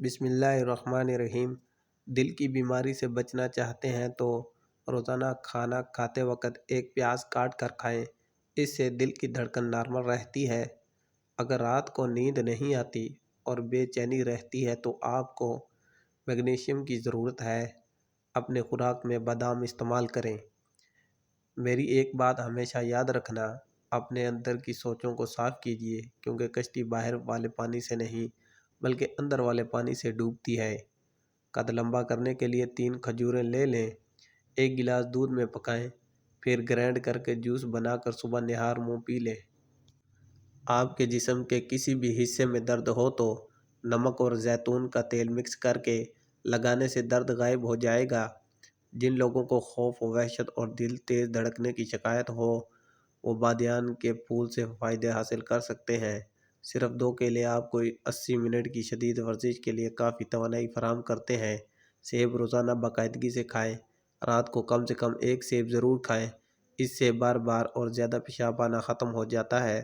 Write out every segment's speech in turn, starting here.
بسم اللہ الرحمن الرحیم۔ دل کی بیماری سے بچنا چاہتے ہیں تو روزانہ کھانا کھاتے وقت ایک پیاز کاٹ کر کھائیں۔ اس سے دل کی دھڑکن نارمل رہتی ہے۔ اگر رات کو نیند نہیں آتی اور بے چینی رہتی ہے تو آپ کو میگنیشیم کی ضرورت ہے۔ اپنے خوراک میں بادام استعمال کریں۔ میری ایک بات ہمیشہ یاد رکھنا، اپنے اندر کی سوچوں کو صاف کیجیے، کیونکہ کشتی باہر والے پانی سے نہیں بلکہ اندر والے پانی سے ڈوبتی ہے۔ قد لمبا کرنے کے لیے 3 کھجوریں لے لیں، 1 گلاس دودھ میں پکائیں، پھر گرینڈ کر کے جوس بنا کر صبح نہار منہ پی لیں۔ آپ کے جسم کے کسی بھی حصے میں درد ہو تو نمک اور زیتون کا تیل مکس کر کے لگانے سے درد غائب ہو جائے گا۔ جن لوگوں کو خوف، وحشت اور دل تیز دھڑکنے کی شکایت ہو وہ بادیان کے پھول سے فائدے حاصل کر سکتے ہیں۔ صرف 2 کیلے آپ کو 80 منٹ کی شدید ورزش کے لیے کافی توانائی فراہم کرتے ہیں۔ سیب روزانہ باقاعدگی سے کھائیں۔ رات کو کم سے کم 1 سیب ضرور کھائیں۔ اس سے بار بار اور زیادہ پیشاب آنا ختم ہو جاتا ہے۔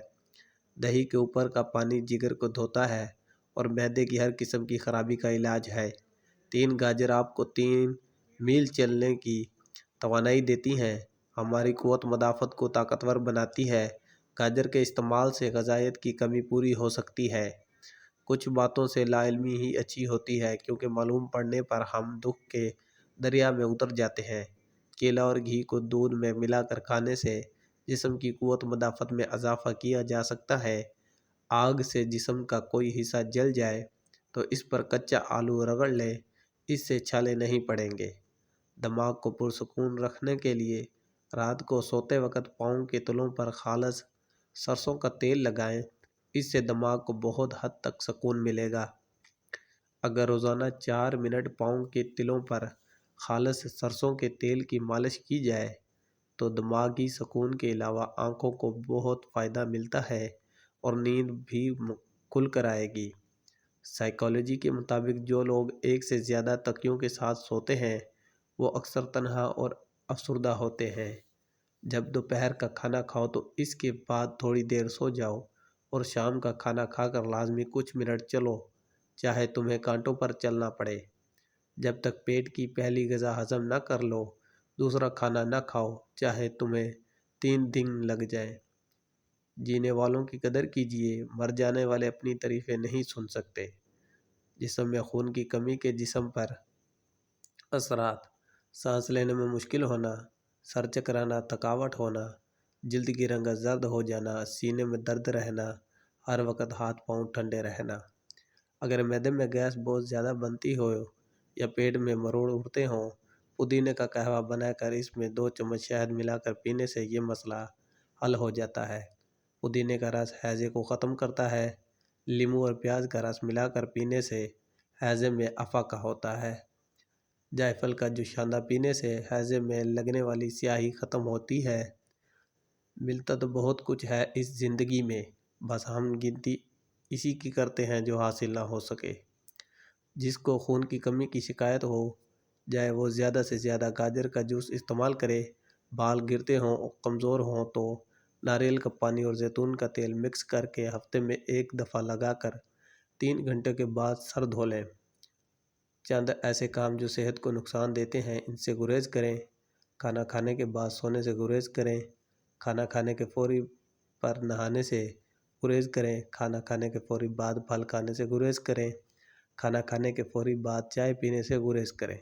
دہی کے اوپر کا پانی جگر کو دھوتا ہے اور معدے کی ہر قسم کی خرابی کا علاج ہے۔ 3 گاجر آپ کو 3 میل چلنے کی توانائی دیتی ہیں۔ ہماری قوت مدافعت کو طاقتور بناتی ہے۔ گاجر کے استعمال سے غذائیت کی کمی پوری ہو سکتی ہے۔ کچھ باتوں سے لا علمی ہی اچھی ہوتی ہے، کیونکہ معلوم پڑنے پر ہم دکھ کے دریا میں اتر جاتے ہیں۔ کیلا اور گھی کو دودھ میں ملا کر کھانے سے جسم کی قوت مدافعت میں اضافہ کیا جا سکتا ہے۔ آگ سے جسم کا کوئی حصہ جل جائے تو اس پر کچا آلو رگڑ لیں، اس سے چھالے نہیں پڑیں گے۔ دماغ کو پرسکون رکھنے کے لیے رات کو سوتے وقت پاؤں کے تلوں پر خالص سرسوں کا تیل لگائیں، اس سے دماغ کو بہت حد تک سکون ملے گا۔ اگر روزانہ 4 منٹ پاؤں کے تلوں پر خالص سرسوں کے تیل کی مالش کی جائے تو دماغی سکون کے علاوہ آنکھوں کو بہت فائدہ ملتا ہے اور نیند بھی کھل کر آئے گی۔ سائیکالوجی کے مطابق جو لوگ ایک سے زیادہ تکیوں کے ساتھ سوتے ہیں وہ اکثر تنہا اور افسردہ ہوتے ہیں۔ جب دوپہر کا کھانا کھاؤ تو اس کے بعد تھوڑی دیر سو جاؤ اور شام کا کھانا کھا کر لازمی کچھ منٹ چلو، چاہے تمہیں کانٹوں پر چلنا پڑے۔ جب تک پیٹ کی پہلی غذا ہضم نہ کر لو دوسرا کھانا نہ کھاؤ، چاہے تمہیں 3 دن لگ جائیں۔ جینے والوں کی قدر کیجیے، مر جانے والے اپنی تعریفیں نہیں سن سکتے۔ جسم میں خون کی کمی کے جسم پر اثرات: سانس لینے میں مشکل ہونا، سر چکرانا، تھکاوٹ ہونا، جلد کی رنگت زرد ہو جانا، سینے میں درد رہنا، ہر وقت ہاتھ پاؤں ٹھنڈے رہنا۔ اگر معدے میں گیس بہت زیادہ بنتی ہو یا پیٹ میں مروڑ اٹھتے ہوں، پودینے کا قہوہ بنا کر اس میں 2 چمچ شہد ملا کر پینے سے یہ مسئلہ حل ہو جاتا ہے۔ پودینے کا رس ہیضے کو ختم کرتا ہے۔ لیموں اور پیاز کا رس ملا کر پینے سے ہیضے میں افاقہ ہوتا ہے۔ جائفل کا جوشاندہ پینے سے ہیضے میں لگنے والی سیاہی ختم ہوتی ہے۔ ملتا تو بہت کچھ ہے اس زندگی میں، بس ہم گنتی اسی کی کرتے ہیں جو حاصل نہ ہو سکے۔ جس کو خون کی کمی کی شکایت ہو جائے وہ زیادہ سے زیادہ گاجر کا جوس استعمال کرے۔ بال گرتے ہوں اور کمزور ہوں تو ناریل کا پانی اور زیتون کا تیل مکس کر کے ہفتے میں 1 دفعہ لگا کر 3 گھنٹے کے بعد سر دھو لیں۔ چند ایسے کام جو صحت کو نقصان دیتے ہیں ان سے گریز کریں۔ کھانا کھانے کے بعد سونے سے گریز کریں۔ کھانا کھانے کے فوری پر نہانے سے گریز کریں۔ کھانا کھانے کے فوری بعد پھل کھانے سے گریز کریں۔ کھانا کھانے کے فوری بعد چائے پینے سے گریز کریں۔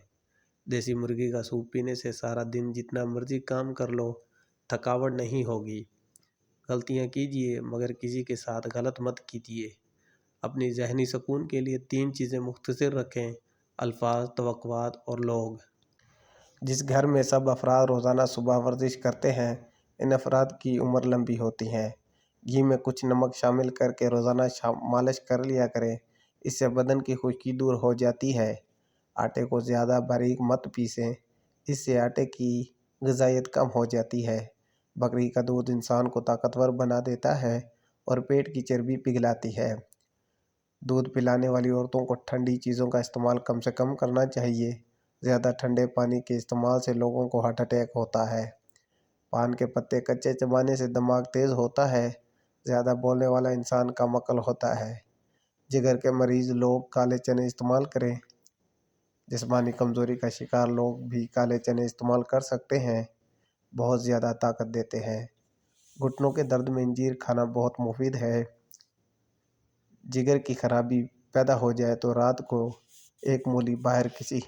دیسی مرغی کا سوپ پینے سے سارا دن جتنا مرضی کام کر لو تھکاوٹ نہیں ہوگی۔ غلطیاں کیجیے مگر کسی کے ساتھ غلط مت کیجیے۔ اپنی ذہنی سکون کے لیے 3 چیزیں مختصر رکھیں: الفاظ، توقعات اور لوگ۔ جس گھر میں سب افراد روزانہ صبح ورزش کرتے ہیں ان افراد کی عمر لمبی ہوتی ہے۔ گھی میں کچھ نمک شامل کر کے روزانہ مالش کر لیا کریں، اس سے بدن کی خشکی دور ہو جاتی ہے۔ آٹے کو زیادہ باریک مت پیسیں، اس سے آٹے کی غذائیت کم ہو جاتی ہے۔ بکری کا دودھ انسان کو طاقتور بنا دیتا ہے اور پیٹ کی چربی پگھلاتی ہے۔ دودھ پلانے والی عورتوں کو ٹھنڈی چیزوں کا استعمال کم سے کم کرنا چاہیے۔ زیادہ ٹھنڈے پانی کے استعمال سے لوگوں کو ہارٹ اٹیک ہوتا ہے۔ پان کے پتے کچے چبانے سے دماغ تیز ہوتا ہے۔ زیادہ بولنے والا انسان کم عقل ہوتا ہے۔ جگر کے مریض لوگ کالے چنے استعمال کریں۔ جسمانی کمزوری کا شکار لوگ بھی کالے چنے استعمال کر سکتے ہیں، بہت زیادہ طاقت دیتے ہیں۔ گھٹنوں کے درد میں انجیر کھانا بہت مفید ہے۔ جگر کی خرابی پیدا ہو جائے تو رات کو ایک مولی باہر کسی